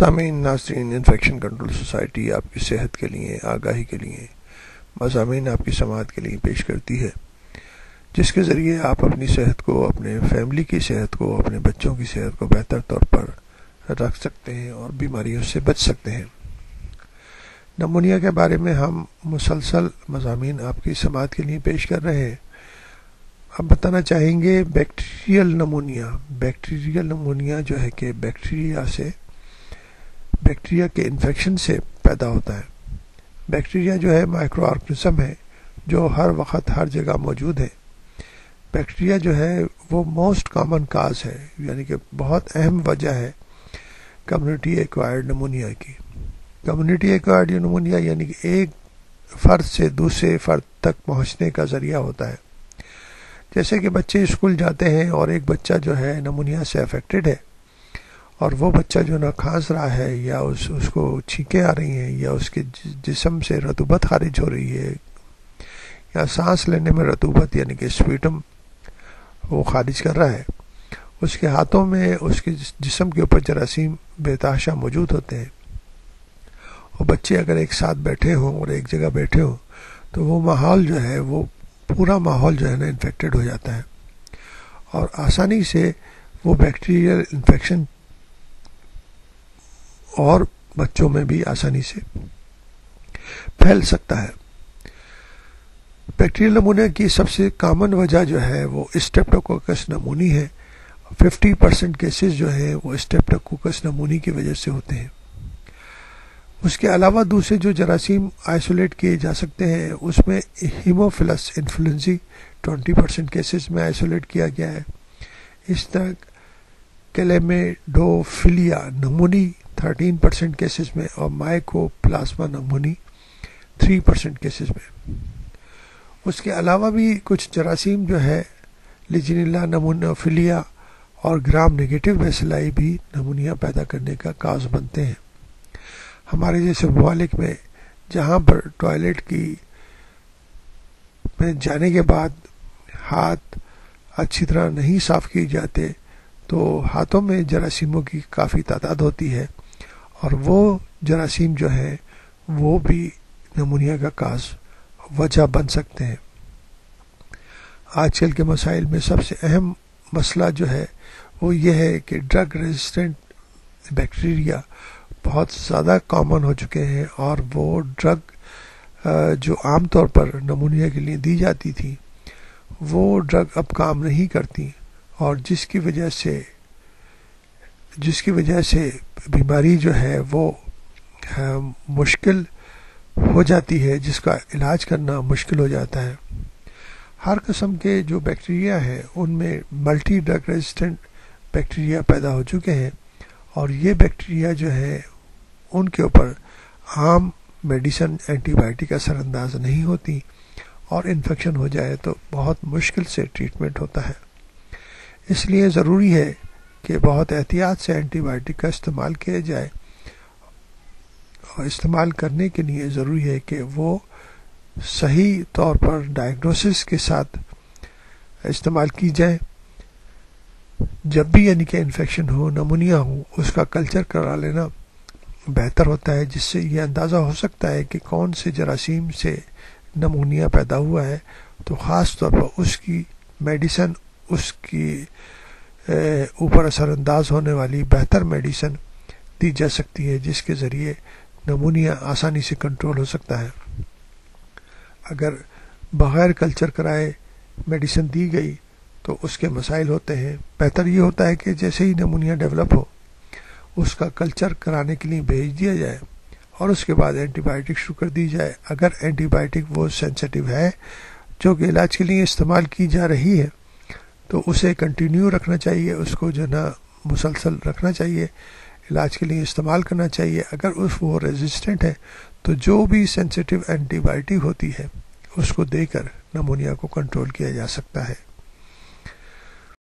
سامعین ناظرین، infection control society آپ کی صحت کے لیے آگاہی کے لیے مضامین آپ کی سماعت کے لیے پیش کرتی ہے، جس کے ذریعے آپ اپنی صحت کو، اپنے فیملی کی صحت کو، اپنے بچوں کی صحت کو بہتر طور پر رکھ سکتے ہیں اور بیماریوں سے بچ سکتے ہیں۔ نمونیا کے بارے میں ہم مسلسل مضامین آپ کی سماعت کے لیے پیش کر رہے ہیں۔ اب بتانا چاہیں گے بیکٹیریل نمونیا جو ہے کہ بیکٹیریا کے انفیکشن سے پیدا ہوتا ہے۔ بیکٹیریا جو ہے مائکرو آرگنزم ہے جو ہر وقت ہر جگہ موجود ہے۔ بیکٹیریا جو ہے وہ موسٹ کامن کاز ہے، یعنی کہ بہت اہم وجہ ہے کمیونٹی ایکوائرڈ نمونیا کی۔ کمیونٹی ایکوائرڈ نمونیا یعنی کہ ایک فرد سے دوسرے فرد تک پہنچنے کا ذریعہ ہوتا ہے۔ جیسے کہ بچے اسکول جاتے ہیں اور ایک بچہ جو ہے نمونیا سے افیکٹڈ ہے، اور وہ بچہ جو نہ کھانس رہا ہے یا اس کو چھینکیں آ رہی ہیں یا اس کے جسم سے رطوبت خارج ہو رہی ہے یا سانس لینے میں رطوبت یعنی کہ سپیٹم وہ خارج کر رہا ہے، اس کے ہاتھوں میں اس کے جسم کے اوپر جراثیم بے تحاشا موجود ہوتے ہیں، اور بچے اگر ایک ساتھ بیٹھے ہوں اور ایک جگہ بیٹھے ہوں تو وہ ماحول جو ہے وہ پورا ماحول جو ہے نا انفیکٹڈ ہو جاتا ہے، اور آسانی سے وہ بیکٹیریل انفیکشن اور بچوں میں بھی آسانی سے پھیل سکتا ہے۔ بیکٹیریل نمونیا کی سب سے کامن وجہ جو ہے وہ اسٹریپٹوکوکس نمونی ہے۔ 50% کیسز جو ہیں وہ اسٹریپٹوکوکس نمونی کی وجہ سے ہوتے ہیں۔ اس کے علاوہ دوسرے جو جراثیم آئسولیٹ کیے جا سکتے ہیں اس میں ہیموفیلس انفلوئنزی 20% کیسز میں آئسولیٹ کیا گیا ہے۔ اس طرح کلیمیڈوفیلیا نمونی 13% کیسز میں، اور مائکو پلازما نمونی 3% کیسز میں۔ اس کے علاوہ بھی کچھ جراثیم جو ہے لیجینیلا نمونوفیلیا اور گرام نیگیٹو بیسیلائی بھی نمونیا پیدا کرنے کا کاز بنتے ہیں۔ ہمارے جیسے ممالک میں جہاں پر ٹوائلٹ میں جانے کے بعد ہاتھ اچھی طرح نہیں صاف کیے جاتے تو ہاتھوں میں جراثیموں کی کافی تعداد ہوتی ہے، اور وہ جراثیم جو ہے وہ بھی نمونیا کا کاز وجہ بن سکتے ہیں۔ آج کل کے مسائل میں سب سے اہم مسئلہ جو ہے وہ یہ ہے کہ ڈرگ ریزسٹنٹ بیکٹیریا بہت زیادہ کامن ہو چکے ہیں، اور وہ ڈرگ جو عام طور پر نمونیا کے لیے دی جاتی تھی وہ ڈرگ اب کام نہیں کرتی، اور جس کی وجہ سے بیماری جو ہے وہ مشکل ہو جاتی ہے، جس کا علاج کرنا مشکل ہو جاتا ہے۔ ہر قسم کے جو بیکٹیریا ہیں ان میں ملٹی ڈرگ ریزسٹنٹ بیکٹیریا پیدا ہو چکے ہیں، اور یہ بیکٹیریا جو ہے ان کے اوپر عام میڈیسن اینٹی بائیوٹک اثر انداز نہیں ہوتی، اور انفیکشن ہو جائے تو بہت مشکل سے ٹریٹمنٹ ہوتا ہے۔ اس لیے ضروری ہے کہ بہت احتیاط سے اینٹی بائیوٹک کا استعمال کیا جائے، اور استعمال کرنے کے لیے ضروری ہے کہ وہ صحیح طور پر ڈائگنوسس کے ساتھ استعمال کی جائے۔ جب بھی یعنی کہ انفیکشن ہو، نمونیا ہو، اس کا کلچر کرا لینا بہتر ہوتا ہے، جس سے یہ اندازہ ہو سکتا ہے کہ کون سے جراثیم سے نمونیا پیدا ہوا ہے، تو خاص طور پر اس کی میڈیسن، اس کی اوپر اثر انداز ہونے والی بہتر میڈیسن دی جا سکتی ہے، جس کے ذریعے نمونیا آسانی سے کنٹرول ہو سکتا ہے۔ اگر بغیر کلچر کرائے میڈیسن دی گئی تو اس کے مسائل ہوتے ہیں۔ بہتر یہ ہوتا ہے کہ جیسے ہی نمونیا ڈیولپ ہو اس کا کلچر کرانے کے لیے بھیج دیا جائے، اور اس کے بعد اینٹی بائیوٹک شروع کر دی جائے۔ اگر اینٹی بائیوٹک وہ سینسیٹیو ہے جو کہ علاج کے لیے استعمال کی جا رہی ہے تو اسے کنٹینیو رکھنا چاہیے، اس کو جو نا مسلسل رکھنا چاہیے، علاج کے لیے استعمال کرنا چاہیے۔ اگر وہ ریزسٹنٹ ہے تو جو بھی سینسیٹیو اینٹی بائیوٹک ہوتی ہے اس کو دے کر نمونیا کو کنٹرول کیا جا سکتا ہے۔